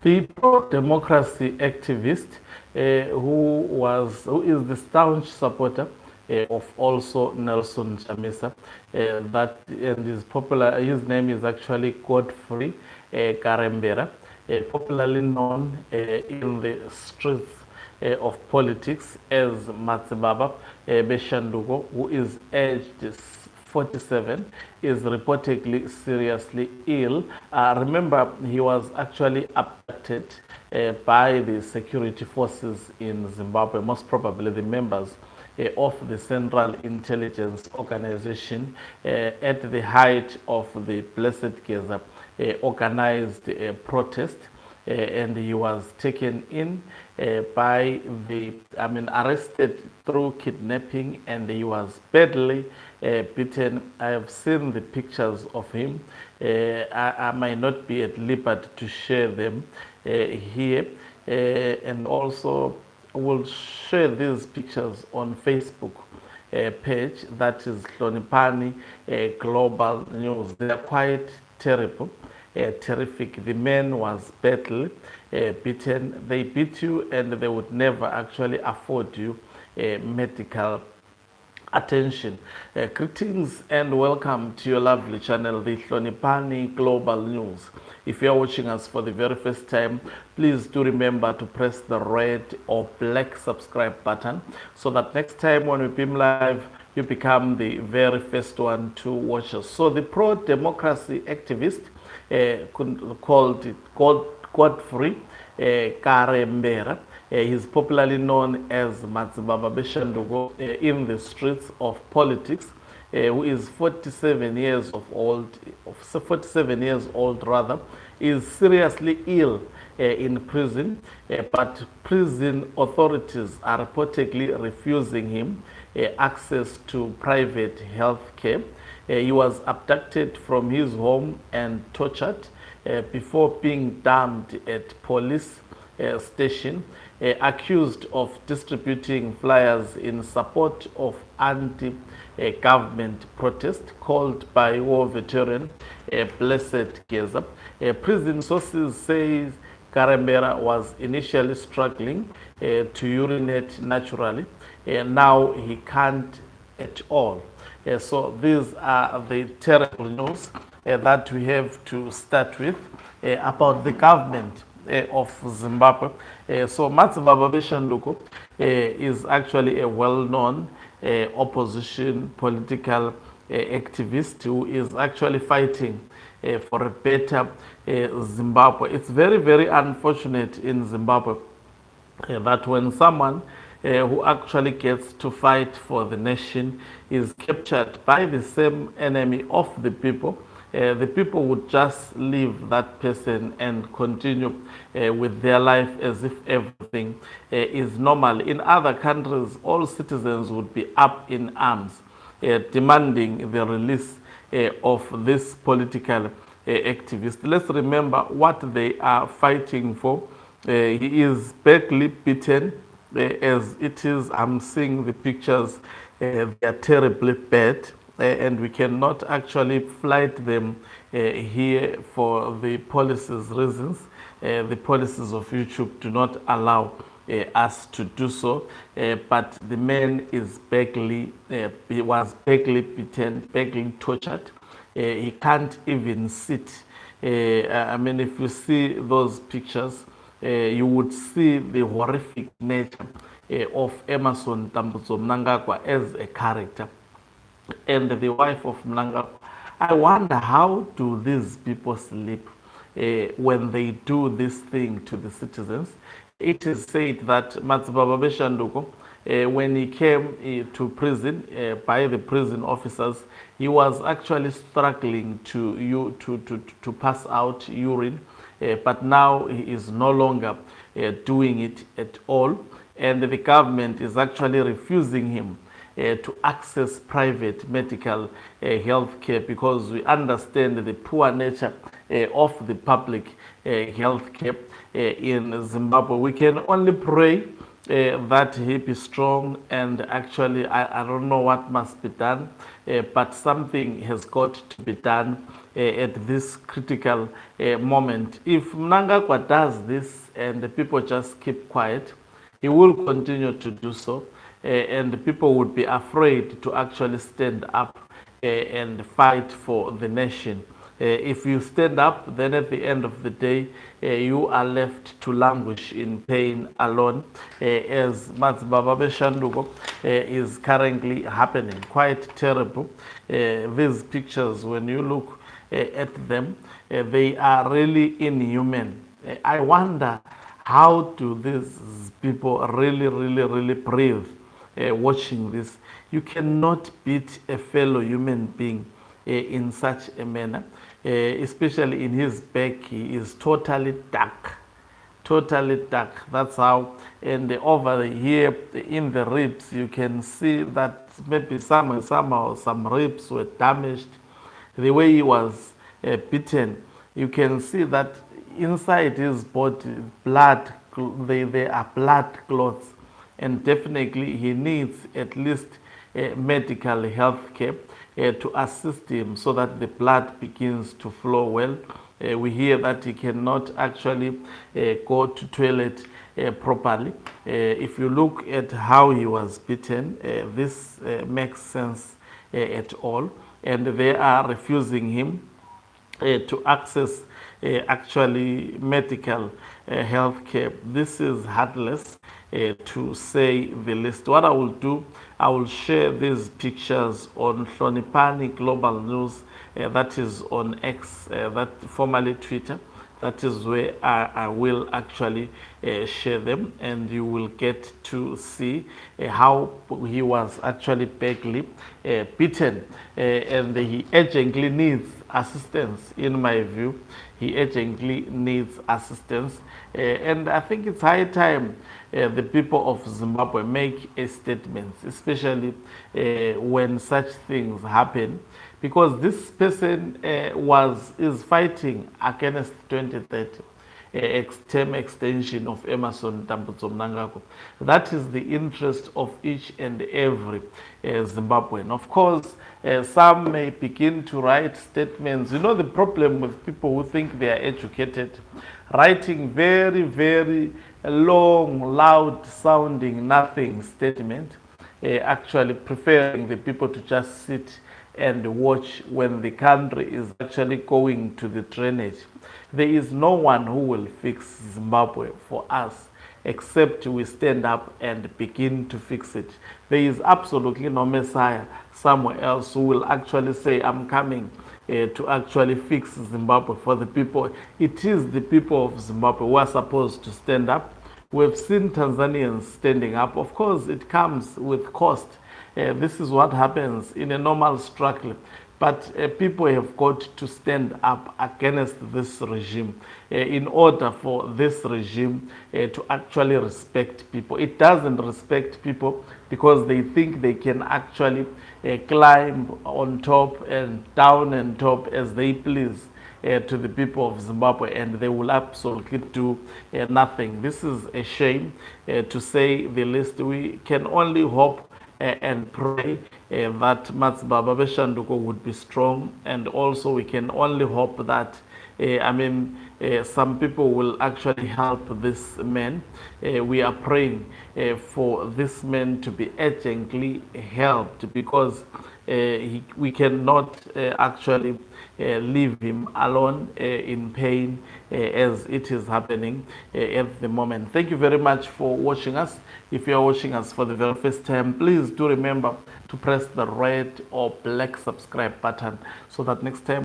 The pro-democracy activist who is the staunch supporter of also Nelson Chamisa, and is popular. His name is actually Godfrey Karembera, popularly known in the streets of politics as Madzibaba VeShanduko, who is aged 47, is reportedly seriously ill. Remember, he was actually abducted by the security forces in Zimbabwe, most probably the members of the Central Intelligence Organization at the height of the Blessed Geza organized protest. And he was taken in arrested through kidnapping, and he was badly beaten. I have seen the pictures of him. I might not be at liberty to share them here, and also will share these pictures on Facebook page, that is Hlonipani Global News. They are quite terrible. Terrific. The man was badly beaten. They beat you and they would never actually afford you medical attention. Greetings and welcome to your lovely channel, the Hlonipani Global News. If you are watching us for the very first time, please do remember to press the red or black subscribe button so that next time when we beam live, you become the very first one to watch us. So the pro-democracy activist called Godfrey Karembera. He's popularly known as Madzibaba VeShanduko in the streets of politics, who is 47 years old rather, is seriously ill in prison, but prison authorities are reportedly refusing him access to private health care. He was abducted from his home and tortured before being dumped at police station, accused of distributing flyers in support of anti-government protest called by war veteran Blessed Geza. Prison sources say Karembera was initially struggling to urinate naturally. Now he can't at all. So these are the terrible news that we have to start with about the government of Zimbabwe. So Madzibaba VeShanduko is actually a well-known opposition political activist who is actually fighting for a better Zimbabwe. It's very, very unfortunate in Zimbabwe that when someone who actually gets to fight for the nation is captured by the same enemy of the people would just leave that person and continue with their life as if everything is normal. In other countries, all citizens would be up in arms demanding the release of this political activist. Let's remember what they are fighting for. He is badly beaten. As it is, I'm seeing the pictures, they are terribly bad, and we cannot actually flight them here for the policies reasons. The policies of YouTube do not allow us to do so, but the man is he was badly beaten, badly tortured. He can't even sit. If you see those pictures, you would see the horrific nature of Emerson Tambudzo Mnangagwa as a character and the wife of Mnangagwa. I wonder, how do these people sleep when they do this thing to the citizens? It is said that Madzibaba VeShanduko, when he came to prison by the prison officers, he was actually struggling to pass out urine. But now he is no longer doing it at all, and the government is actually refusing him to access private medical health care, because we understand the poor nature of the public health care in Zimbabwe. We can only pray that he be strong, and actually I don't know what must be done, but something has got to be done at this critical moment. If Mnangagwa does this and the people just keep quiet, he will continue to do so, and the people would be afraid to actually stand up and fight for the nation. If you stand up, then at the end of the day, you are left to languish in pain alone, as Madzibaba VeShanduko is currently happening. Quite terrible. These pictures, when you look at them, they are really inhuman. I wonder, how do these people really breathe watching this? You cannot beat a fellow human being in such a manner, especially in his back. He is totally dark, totally dark. That's how. And over here in the ribs, you can see that maybe somehow some ribs were damaged. The way he was beaten, you can see that inside his body, blood, there are blood clots, and definitely he needs at least medical health care to assist him so that the blood begins to flow well. We hear that he cannot actually go to toilet properly. If you look at how he was beaten, this makes sense at all, and they are refusing him to access actually medical health care. This is heartless, to say the least. What I will do, I will share these pictures on Hlonipani Global News, that is on X, that formerly Twitter. That is where I will actually share them, and you will get to see how he was actually badly beaten, and he urgently needs assistance. In my view, he urgently needs assistance, and I think it's high time the people of Zimbabwe make a statement, especially when such things happen, because this person is fighting against 2030 term extension of Emerson Tambutso Mnangagwa. That is the interest of each and every Zimbabwean. Of course, some may begin to write statements. You know, the problem with people who think they are educated, writing very long, loud sounding nothing statement, actually preferring the people to just sit and watch when the country is actually going to the drainage. There is no one who will fix Zimbabwe for us except we stand up and begin to fix it. There is absolutely no Messiah somewhere else who will actually say, I'm coming to actually fix Zimbabwe for the people. It is the people of Zimbabwe who are supposed to stand up. We've seen Tanzanians standing up. Of course, it comes with cost. This is what happens in a normal struggle. But people have got to stand up against this regime in order for this regime to actually respect people. It doesn't respect people because they think they can actually climb on top and down and top as they please to the people of Zimbabwe, and they will absolutely do nothing. This is a shame, to say the least. We can only hope and pray that Madzibaba VeShanduko would be strong, and also we can only hope that some people will actually help this man. We are praying for this man to be urgently helped, because we cannot actually leave him alone in pain as it is happening at the moment. Thank you very much for watching us. If you are watching us for the very first time, please do remember to press the red or black subscribe button so that next time